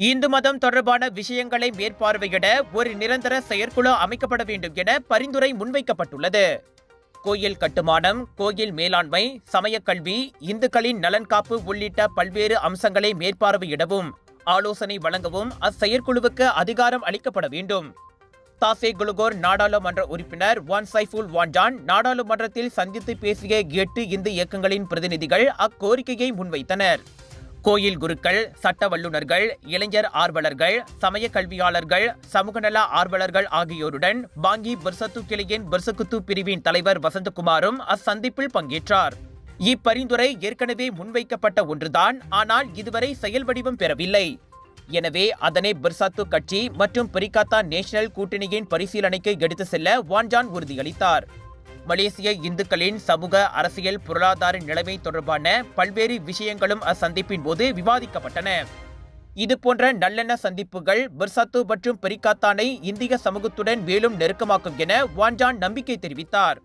இந்து மதம் தொடர்பான விஷயங்களை மேற்பார்வையிட ஒரு நிரந்தர செயற்குழு அமைக்கப்பட வேண்டும் என பரிந்துரை முன்வைக்கப்பட்டுள்ளது. கோயில் கட்டுமானம், கோயில் மேலாண்மை, சமயக்கல்வி, இந்துக்களின் நலன் காப்பு உள்ளிட்ட பல்வேறு அம்சங்களை மேற்பார்வையிடவும் ஆலோசனை வழங்கவும் அச்செயற்குழுவுக்கு அதிகாரம் அளிக்கப்பட வேண்டும். தாசே குலுகோர் நாடாளுமன்ற உறுப்பினர் வான் சைஃபுல் வான்ஜான் நாடாளுமன்றத்தில் சந்தித்து பேசிய 8 இந்து இயக்கங்களின் பிரதிநிதிகள் அக்கோரிக்கையை முன்வைத்தனர். கோயில் குருக்கள், சட்ட வல்லுநர்கள், இளைஞர் ஆர்வலர்கள், சமய கல்வியாளர்கள், சமூகநல ஆர்வலர்கள் ஆகியோருடன் பாங்கி பிர்சத்து கிளையின் பிர்சகுத்து பிரிவின் தலைவர் வசந்தகுமாரும் அச்சந்திப்பில் பங்கேற்றார். இப்பரிந்துரை ஏற்கனவே முன்வைக்கப்பட்ட ஒன்றுதான், ஆனால் இதுவரை செயல் வடிவம் பெறவில்லை. எனவே அதனை பிர்சாத்து கட்சி மற்றும் பிரிகாத்தா நேஷனல் கூட்டணியின் பரிசீலனைக்கு எடுத்து செல்ல வான்ஜான் உறுதியளித்தார். மலேசிய இந்துக்களின் சமூக, அரசியல், பொருளாதார நிலைமை தொடர்பான பல்வேறு விஷயங்களும் அச்சந்திப்பின் போது விவாதிக்கப்பட்டன. இதுபோன்ற நல்லெண்ண சந்திப்புகள் பிர்சாத்து மற்றும் பிரிகாத்தானை இந்திய சமூகத்துடன் மேலும் நெருக்கமாக்கும் என வான்ஜான் நம்பிக்கை தெரிவித்தார்.